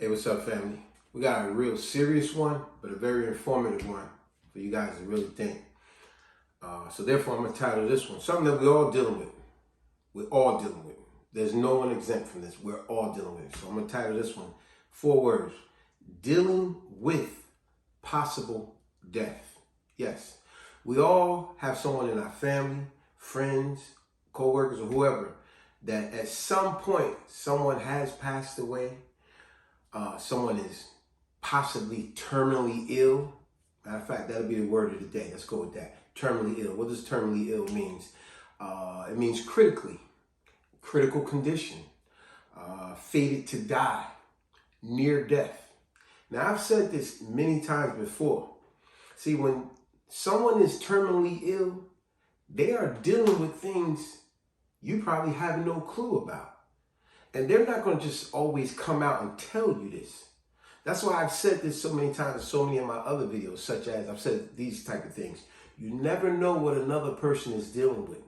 Hey, what's up, family? We got a real serious one, but a very informative one for you guys to really think. So therefore, I'm going to title this one, something that we're all dealing with. We're all dealing with. There's no one exempt from this. We're all dealing with it. So I'm going to title this one, 4 words, dealing with possible death. Yes, we all have someone in our family, friends, co-workers, or whoever, that at some point, someone has passed away. Someone is possibly terminally ill. Matter of fact, that'll be the word of the day. Let's go with that. Terminally ill. What does terminally ill means? It means critical condition, fated to die, near death. Now, I've said this many times before. See, when someone is terminally ill, they are dealing with things you probably have no clue about. And they're not going to just always come out and tell you this. That's why I've said this so many times in so many of my other videos, such as I've said these type of things. You never know what another person is dealing with.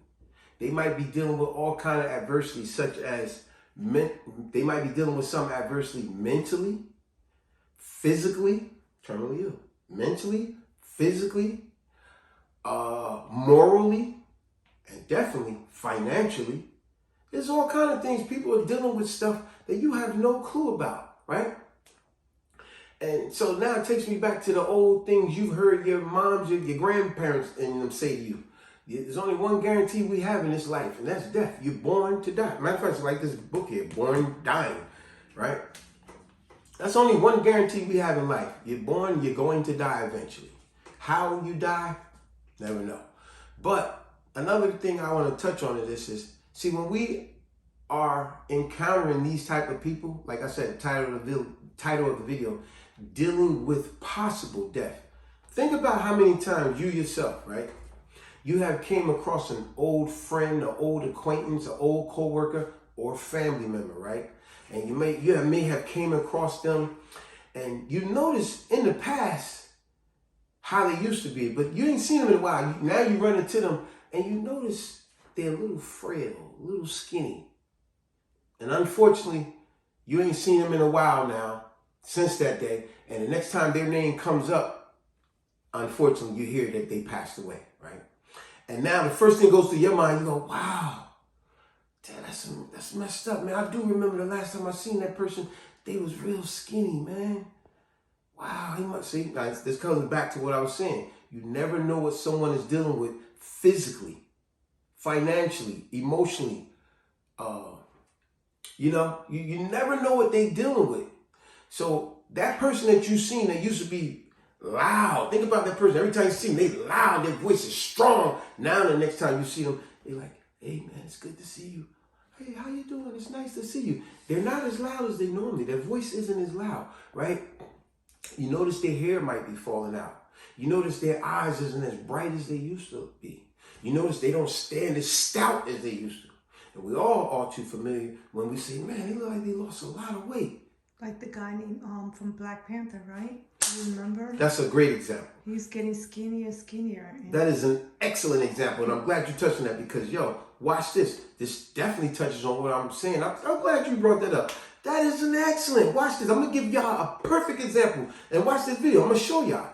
They might be dealing with all kind of adversity, such as they might be dealing with some adversity mentally, physically, terminally ill, mentally, physically, morally, and definitely financially. There's all kind of things. People are dealing with stuff that you have no clue about, right? And so now it takes me back to the old things you've heard your moms, your grandparents, and them say to you. There's only one guarantee we have in this life, and that's death. You're born to die. Matter of fact, it's like this book here, Born Dying, right? That's only one guarantee we have in life. You're born, you're going to die eventually. How you die, never know. But another thing I want to touch on in this is, see, when we are encountering these type of people, like I said, title of the video, dealing with possible death. Think about how many times you yourself, right? You have came across an old friend, an old acquaintance, an old coworker, or family member, right? And you may have came across them, and you notice in the past how they used to be, but you ain't seen them in a while. Now you run into them, and you notice they're a little frail, a little skinny. And unfortunately, you ain't seen them in a while now, since that day. And the next time their name comes up, unfortunately, you hear that they passed away, right? And now the first thing goes through your mind, you go, wow, damn, that's messed up, man. I do remember the last time I seen that person, they was real skinny, man. Wow, he must see. Now, this comes back to what I was saying. You never know what someone is dealing with physically, financially, emotionally. You never know what they're dealing with. So that person that you seen that used to be loud, think about that person. Every time you see them, they loud, their voice is strong. Now the next time you see them, they're like, hey man, it's good to see you. Hey, how you doing? It's nice to see you. They're not as loud as they normally. Their voice isn't as loud, right? You notice their hair might be falling out. You notice their eyes isn't as bright as they used to be. You notice they don't stand as stout as they used to. And we all are too familiar when we say, man, they look like they lost a lot of weight. Like the guy named from Black Panther, right? You remember? That's a great example. He's getting skinnier and skinnier. That is an excellent example, and I'm glad you touched on that because, yo, watch this. This definitely touches on what I'm saying. I'm glad you brought that up. That is an excellent. Watch this. I'm going to give y'all a perfect example. And watch this video. I'm going to show y'all.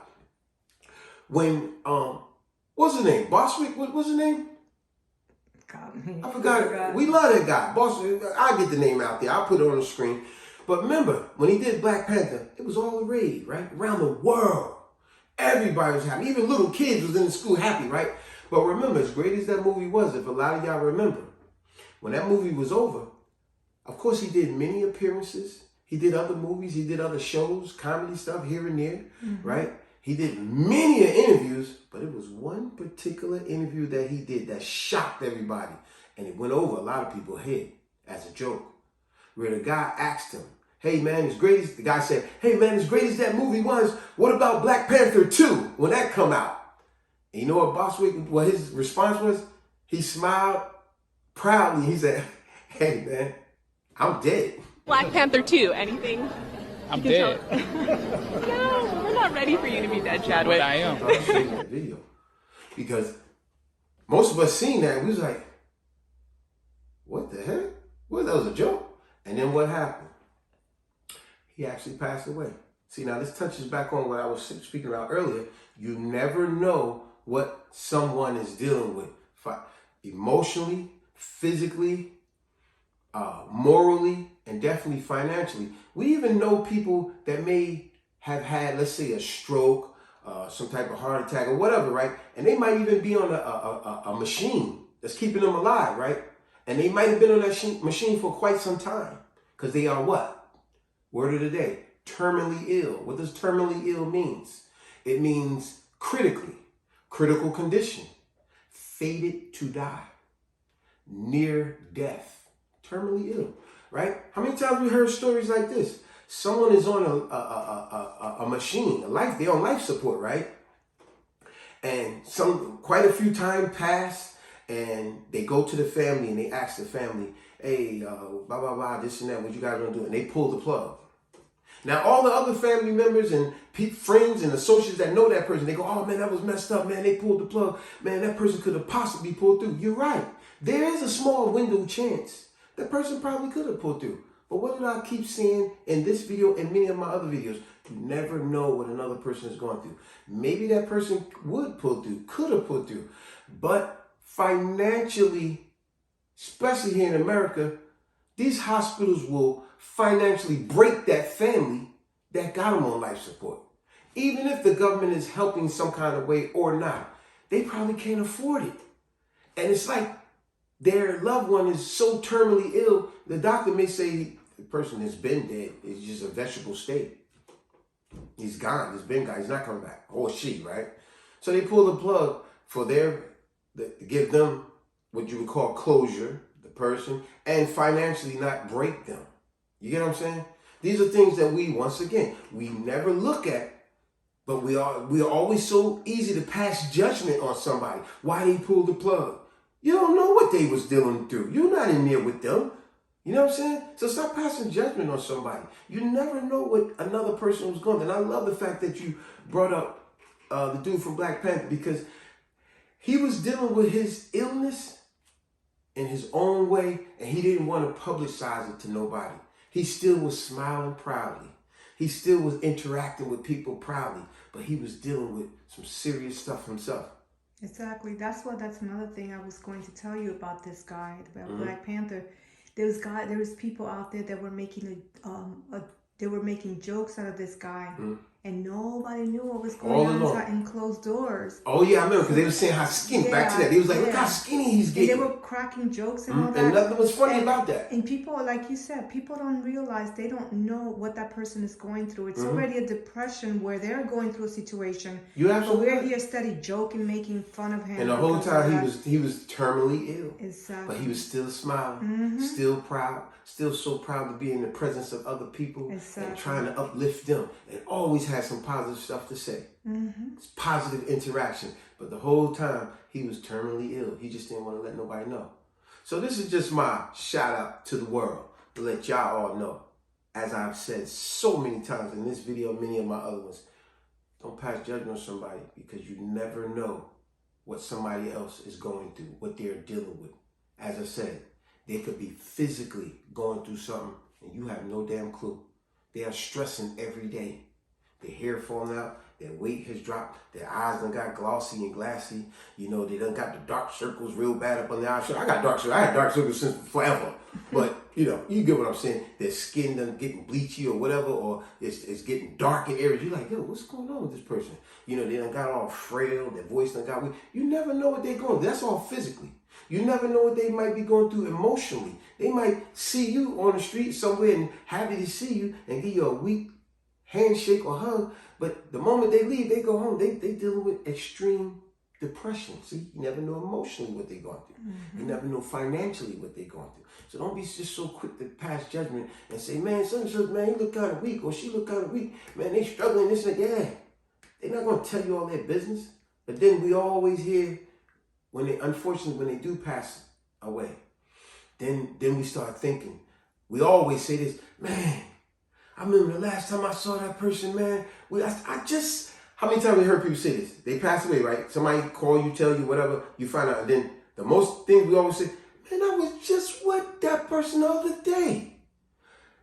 When, what's his name? Boswick? What's his name? I forgot. We love that guy. Boswick. I'll get the name out there. I'll put it on the screen. But remember, when he did Black Panther, it was all the rage, right? Around the world. Everybody was happy. Even little kids was in the school happy, right? But remember, as great as that movie was, if a lot of y'all remember, when that movie was over, of course he did many appearances. He did other movies. He did other shows, comedy stuff here and there, right? He did many interviews, but it was one particular interview that he did that shocked everybody. And it went over a lot of people's head as a joke, where the guy asked him, hey man, as great as, the guy said, hey man, as great as that movie was, what about Black Panther 2 when that come out? And you know what Boswick, what his response was? He smiled proudly. He said, hey man, I'm dead. Black Panther 2, anything? I'm dead. No, we're not ready for you to be dead, Chadwick. But I am. I'm seeing that video. Because most of us seen that, we was like, what the heck? Well, that was a joke. And then what happened? he actually passed away. See, now this touches back on what I was speaking about earlier. You never know what someone is dealing with emotionally, physically, morally, and definitely financially. We even know people that may have had, let's say, a stroke, some type of heart attack or whatever, right? And they might even be on a machine that's keeping them alive, right? And they might have been on that machine for quite some time because they are what? Word of the day, terminally ill. What does terminally ill means? It means critical condition, fated to die, near death, terminally ill, right? How many times we heard stories like this? Someone is on a machine, they're on life support, right? And quite a few times pass, and they go to the family and they ask the family, hey, blah, blah, blah, this and that, what you guys gonna do? And they pull the plug. Now, all the other family members and friends and associates that know that person, they go, oh man, that was messed up, man, they pulled the plug. Man, that person could have possibly pulled through. You're right. There is a small window chance that person probably could have pulled through. But what did I keep saying in this video and many of my other videos? You never know what another person is going through. Maybe that person would pull through, could have pulled through. But financially, especially here in America, these hospitals will financially break that family that got them on life support. Even if the government is helping some kind of way or not, they probably can't afford it. And it's like their loved one is so terminally ill, the doctor may say the person has been dead. It's just a vegetable state. He's gone. He's been gone. He's not coming back. Or she, right? So they pull the plug for to give them what you would call closure, the person, and financially not break them. You get what I'm saying? These are things that we never look at, but we are always so easy to pass judgment on somebody. Why they pulled the plug? You don't know what they was dealing through. You're not in there with them. You know what I'm saying? So stop passing judgment on somebody. You never know what another person was going through. And I love the fact that you brought up the dude from Black Panther, because he was dealing with his illness in his own way, and he didn't want to publicize it to nobody. He still was smiling proudly. He still was interacting with people proudly, but he was dealing with some serious stuff himself. Exactly. That's another thing I was going to tell you about this guy, about Black Panther. There was people out there that were making they were making jokes out of this guy, and nobody knew what was going on inside in closed doors. Oh yeah, I remember, because they were saying how skinny back to that. They was like, look how skinny he's getting. And they were cracking jokes and all that. And nothing was funny about that. And people, like you said, people don't realize, they don't know what that person is going through. It's already a depression where they're going through a situation. You absolutely. But we're here steady joking, making fun of him. And the whole time he was terminally ill. Exactly. But he was still smiling, still proud, still so proud to be in the presence of other people and trying to uplift them, and always had some positive stuff to say. It's positive interaction. But the whole time he was terminally ill. He just didn't want to let nobody know. So this is just my shout out to the world to let y'all all know, as I've said so many times in this video, many of my other ones, don't pass judgment on somebody, because you never know what somebody else is going through, what they're dealing with. As I said, they could be physically going through something and you have no damn clue. They are stressing every day. Their hair falling out, their weight has dropped, their eyes done got glossy and glassy. You know, they done got the dark circles real bad up on their eyes. I got dark circles. I had dark circles since forever. But, you know, you get what I'm saying. Their skin done getting bleachy or whatever, or it's getting dark in areas. You're like, yo, what's going on with this person? You know, they done got all frail, their voice done got weak. You never know what they're going through. That's all physically. You never know what they might be going through emotionally. They might see you on the street somewhere and happy to see you and give you a weak handshake or hug, but the moment they leave, they go home, they dealing with extreme depression. See, you never know emotionally what they're going through. You never know financially what they're going through. So don't be just so quick to pass judgment and say, man, such man, he look kind of weak, or she look kind of weak. Man, they struggling, this and that. Yeah, they're not going to tell you all their business. But then we always hear, unfortunately, when they do pass away, then we start thinking. We always say this, man, I remember the last time I saw that person, man. How many times we heard people say this? They pass away, right? Somebody call you, tell you, whatever, you find out. And then the most things we always say, man, I was just with that person the other day.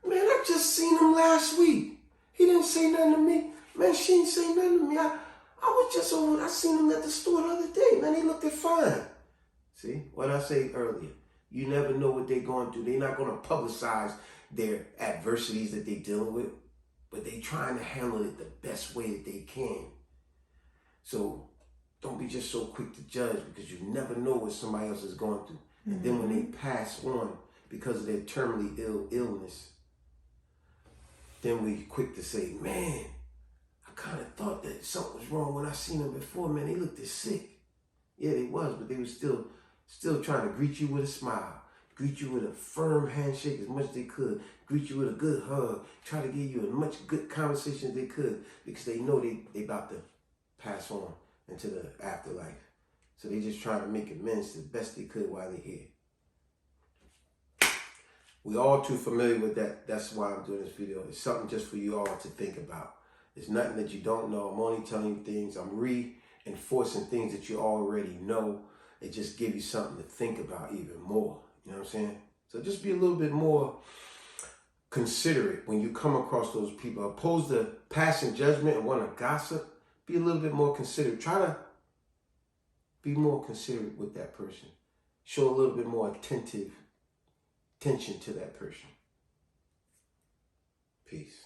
Man, I just seen him last week. He didn't say nothing to me. Man, she didn't say nothing to me. I was just over, I seen him at the store the other day. Man, he looked fine. See, what I said earlier. You never know what they're going through. They're not going to publicize their adversities that they're dealing with, but they're trying to handle it the best way that they can. So don't be just so quick to judge, because you never know what somebody else is going through. And then when they pass on because of their terminally illness, then we quick to say, man, I kind of thought that something was wrong when I seen them before. Man, they looked sick. Yeah, they was, but they were still trying to greet you with a smile, greet you with a firm handshake as much as they could, greet you with a good hug, try to give you as much good conversation as they could, because they know they about to pass on into the afterlife. So they just trying to make amends the best they could while they're here. We all too familiar with that. That's why I'm doing this video. It's something just for you all to think about. It's nothing that you don't know. I'm only telling you things. I'm reinforcing things that you already know. It just give you something to think about even more. You know what I'm saying? So just be a little bit more considerate when you come across those people. Opposed to passing judgment and want to gossip, be a little bit more considerate. Try to be more considerate with that person. Show a little bit more attention to that person. Peace.